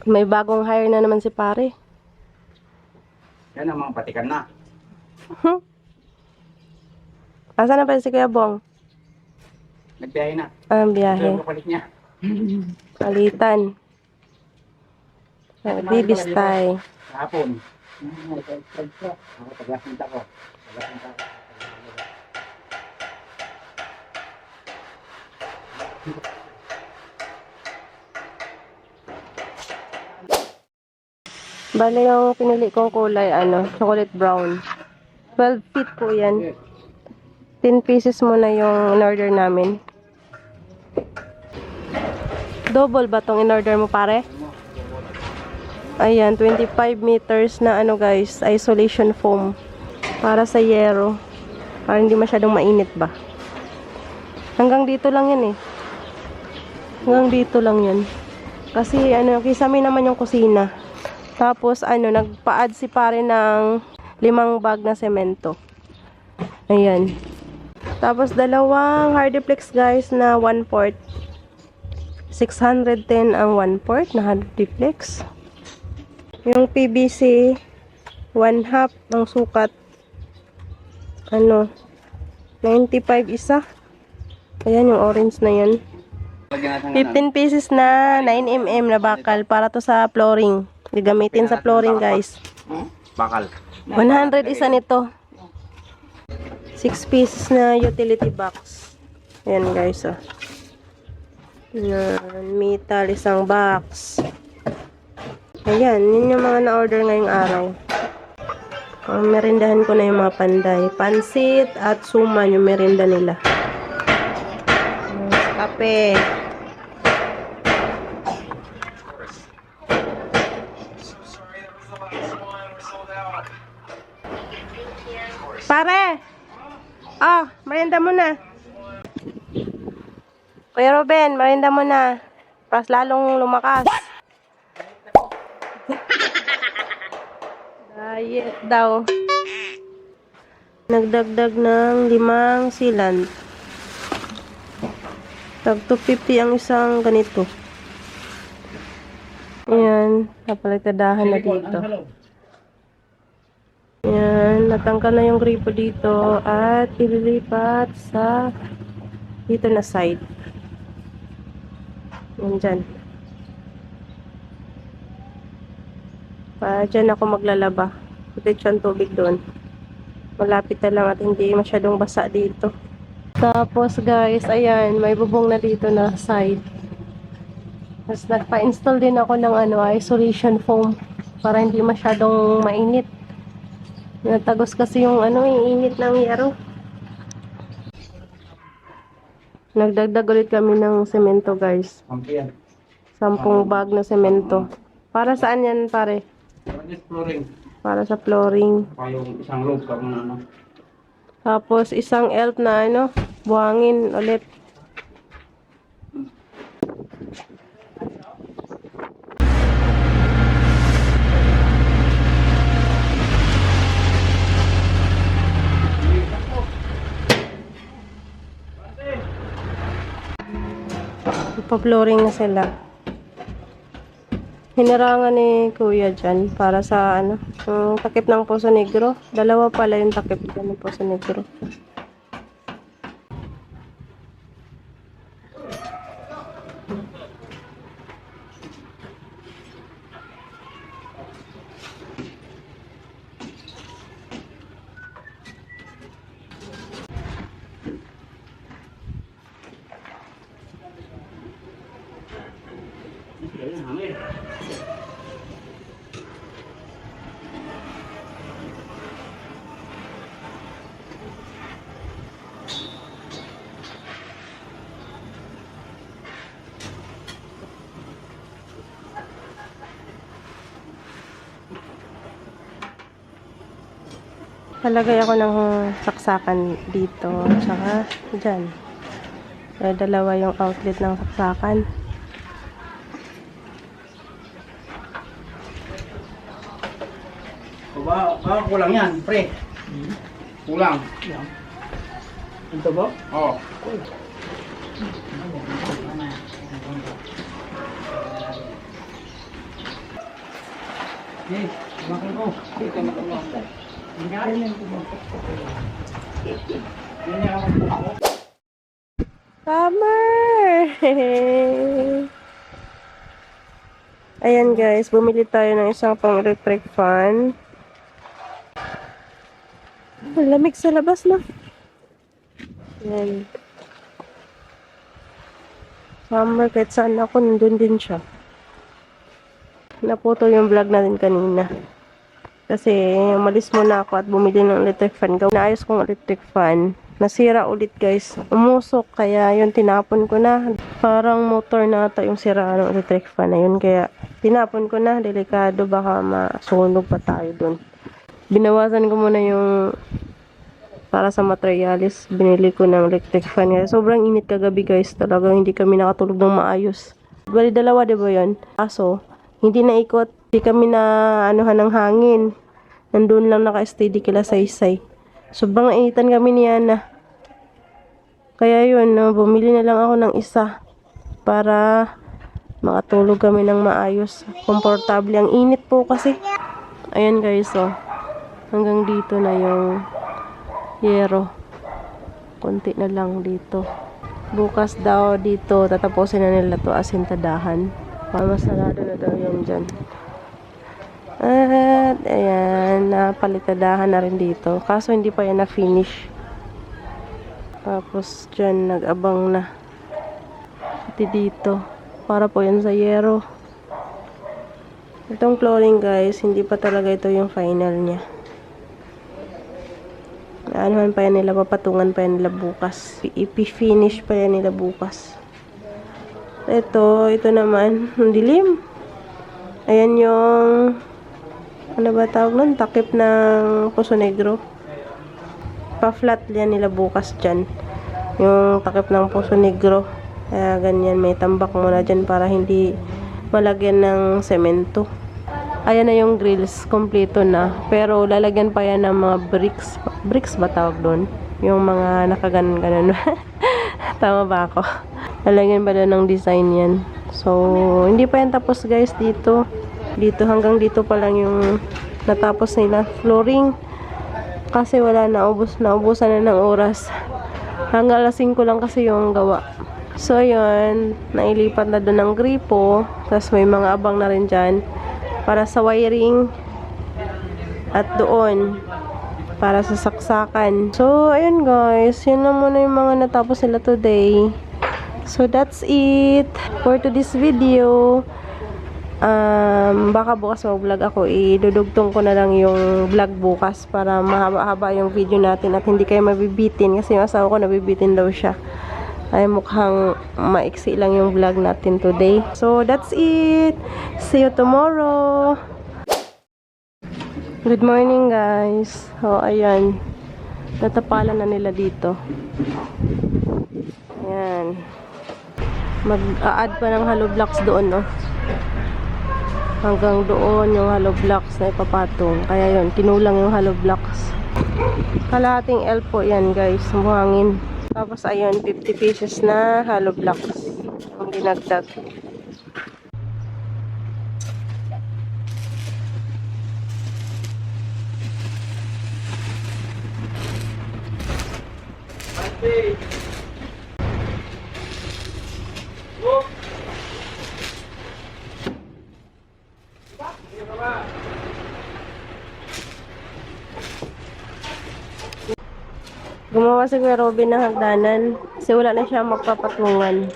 May bagong hire na naman si pare. Yan ang mga patikan na. Asa na pa si Kuya Bong? Nagbiyahe na. Ang Ito biyahe. yung kapalit niya. Palitan. Bibistay. Kahapon. Ako, taga-sinta ko. Taga-sinta ko. Bale yung pinili kong kulay, chocolate brown. 12 feet po yan. 10 pieces muna yung in-order namin. Double ba tong in-order mo, pare? Ayan, 25 meters na guys, isolation foam. Para sa yero. Para hindi masyadong mainit ba. Hanggang dito lang yan eh. Hanggang dito lang yan. Kasi kisame naman yung kusina. Tapos nagpa-add si pare ng 5 bag na semento. Ayan. Tapos dalawang hardiplex guys na 1/4. 610 ang 1/4 na hardiplex. Yung PVC 1/2 ang sukat 95 isa. Ayan yung orange na yan. 15 pieces na 9mm na bakal para to sa flooring. Gagamitin sa flooring guys. Bakal. 100 isa nito. 6 pieces na utility box. Ayan guys. Yan, metal isang box. Ayan, yun yung mga na-order ngayong araw. Merindahan ko na yung mga panday. Pansit at suman yung merinda nila. Kape. Pare! Merienda mo na. Kuya Ruben, merienda mo na. Pas lalong lumakas. Diet daw. Nagdagdag ng 5 silant. Tag 250 ang isang ganito. Ayan, napalitadahan na dito. Ayan, natanggal na yung gripo dito at ililipat sa dito na side. Yan dyan. Dyan ako maglalaba. Protection tubig doon. Malapit na lang at hindi masyadong basa dito. Tapos guys, ayan, may bubong na dito na side. Tapos nagpa-install din ako ng isolation foam para hindi masyadong mainit. Natagos kasi yung init ng yero. Nagdagdag ulit kami ng semento guys. 10 bag na semento. Para saan yan pare? Flooring. Para sa flooring. Yung isang lobe ka muna Tapos isang elf na buhangin ulit. Pa-flooring na sila. Hinarangan ni Kuya dyan para sa yung takip ng Poso Negro. Dalawa pala yung takip dyan ng Poso Negro. Palagay ako ng saksakan dito, tsaka dyan. Kaya dalawa yung outlet ng saksakan. Baka kulang yan, pre. Kulang. Ito ba? Oo. Eh, bakal ko. Dito na tulong. Ganyan ko. Ganyan ako po. Summer! Ayan guys, bumili tayo ng isang pang electric fan. Malamig sa labas na. Ayan. Summer, kahit saan ako, nandun din siya. Naputo yung vlog natin kanina. Kasi, umalis muna ako at bumili ng electric fan. Naayos kong electric fan. Nasira ulit guys. Umusok, kaya yun, tinapon ko na. Parang motor na ata yung sira ng electric fan na yun. Kaya, tinapon ko na. Delikado, baka masunog pa tayo dun. Binawasan ko muna yung para sa materialis. Binili ko ng electric fan. Kaya sobrang init kagabi guys. Talagang hindi kami nakatulog ng maayos. Bali dalawa, diba yun? Kaso, hindi naikot. Hindi kami na anuhan ng hangin. Nandun lang naka-steady kila saysay. Sobrang initan kami ni Yana. Kaya yun, bumili na lang ako ng isa. Para makatulog kami ng maayos. Komportable. Ang init po kasi. Ayan guys, oh. Hanggang dito na yung yero. Konti na lang dito. Bukas daw dito, tatapusin na nila to asintadahan. Masarado na daw yung dyan. At, ayan, napalitadahan na rin dito. Kaso, hindi pa yan na-finish. Tapos, dyan, nag-abang na. Pati dito. Para po yan sa yero. Itong flooring, guys, hindi pa talaga ito yung final niya. Anuhan pa yan nila, papatungan pa yan nila bukas. Ipi-finish pa yan nila bukas. Ito naman, ang dilim. Ayan yung ano ba tawag nun? Takip ng Poso Negro. Pa-flat yan nila bukas dyan. Yung takip ng Poso Negro. Kaya ganyan, may tambak muna dyan para hindi malagyan ng semento. Ayan na yung grills. Kompleto na. Pero lalagyan pa yan ng mga bricks. Bricks ba tawag doon? Yung mga nakaganon-ganon. Tama ba ako? Lalagyan pa doon ng design yan. So, hindi pa yan tapos guys dito. Dito hanggang dito pa lang yung natapos nila flooring kasi wala na, naubusan na ng oras. Hanggang alas 5 lang kasi yung gawa. So ayun, nailipat na doon ng gripo, tapos may mga abang na rin dyan para sa wiring at doon para sa saksakan. So ayun guys, yun lang muna yung mga natapos nila today. So that's it for today's video. Baka bukas mag-vlog ako, idudugtong ko na lang yung vlog bukas para mahaba-haba yung video natin at hindi kayo mabibitin kasi yung asawa ko nabibitin daw siya. Ay mukhang maiksi lang yung vlog natin today. So that's it. See you tomorrow. Good morning guys. So ayan, natapalan na nila dito. Ayan, mag-a-add pa ng hollow blocks doon, no? Hanggang doon yung hollow blocks na ipapatong. Kaya yun, tinulang yung hollow blocks. Kalahating L po yan guys, buhangin. Tapos ayun, 50 pieces na hollow blocks yung dinagdag. Gumawa si Kuya Robin ng hagdanan kasi wala na siya magpapatungan.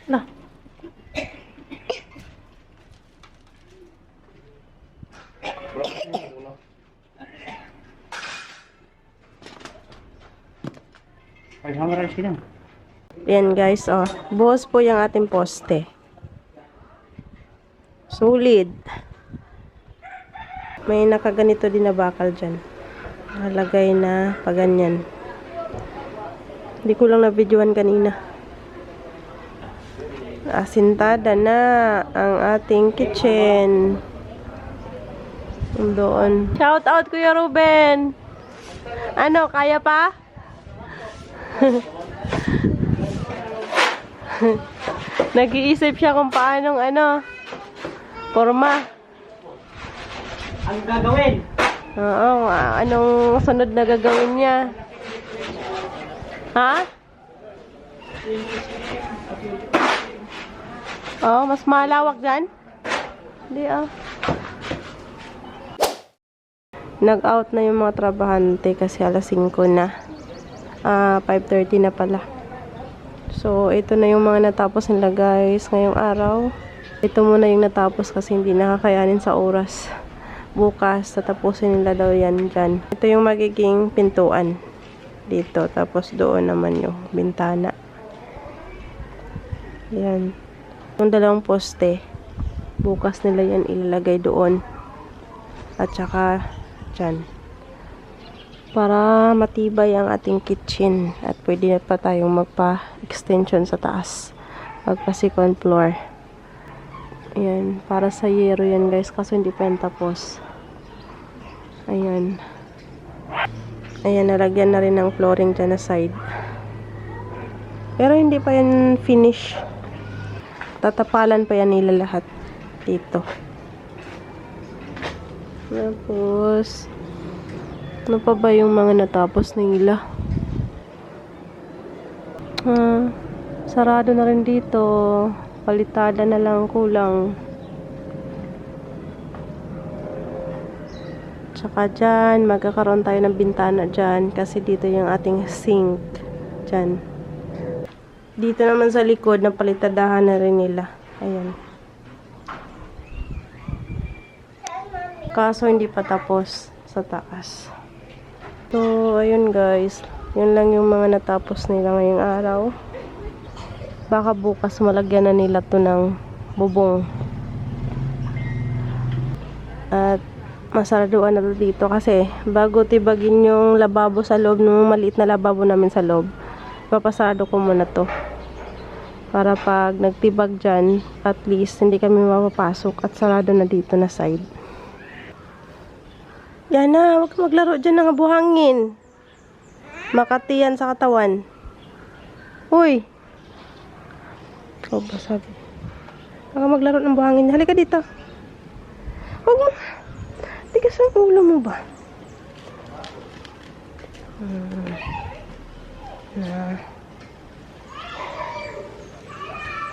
Lah. Yan guys, oh. Buhos po yung ating poste. Solid. May nakaganito din na bakal dyan. Nakalagay na paganyan. Hindi ko lang na-videoan kanina. Asintada na ang ating kitchen. Doon. Shout out Kuya Ruben. Ano, kaya pa? Nag-iisip siya kung paanong forma. Ang gagawin? Oo, anong sunod na gagawin niya? Ha? Oh, mas malawak dyan? Hindi Nag-out na yung mga trabahante kasi alas 5 na. 5:30 na pala. So, ito na yung mga natapos nila guys ngayong araw. Ito muna yung natapos kasi hindi nakakayanin sa oras. Bukas, tatapusin nila daw yan dyan. Ito yung magiging pintuan dito. Tapos doon naman yung bintana. Yan. Yung dalawang poste. Bukas nila yan ilalagay doon. At saka dyan. Para matibay ang ating kitchen. At pwede na pa tayong magpa-extension sa taas. Magpa second floor. Ayan. Para sa yero yan guys. Kaso hindi pa yan tapos. Ayan. Ayan. Nalagyan na rin ng flooring dyan na side. Pero hindi pa yan finish. Tatapalan pa yan nila lahat. Dito. Tapos ano pa ba yung mga natapos nila? Sarado na rin dito. Palitada na lang kulang. Tsaka dyan, magkakaroon tayo ng bintana dyan. Kasi dito yung ating sink. Dyan. Dito naman sa likod, napalitadahan na rin nila. Ayan. Kaso hindi pa tapos sa taas. So, ayun guys. Yun lang yung mga natapos nila ngayong araw. Baka bukas malagyan na nila to ng bubong. At masaraduan na to dito kasi bago tibagin yung lababo sa loob, nung maliit na lababo namin sa loob, papasarado ko muna to. Para pag nagtibag dyan, at least hindi kami mapapasok at sarado na dito na side. Yan na, huwag ka maglaro dyan ng buhangin. Makati yan sa katawan. Uy! Oh, basabi. Huwag ka maglaro ng buhangin. Halika dito. Huwag mo. Tigas ang ulo mo ba?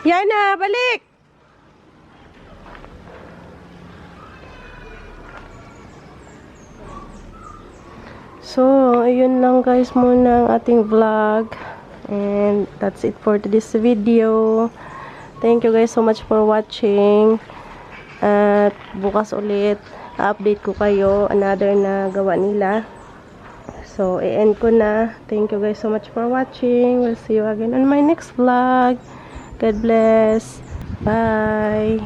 Yana, balik! So, ayun lang guys muna ang ating vlog. And that's it for this video. Thank you guys so much for watching. At bukas ulit, update ko kayo another na gawa nila. So, i-end ko na. Thank you guys so much for watching. We'll see you again on my next vlog. God bless. Bye.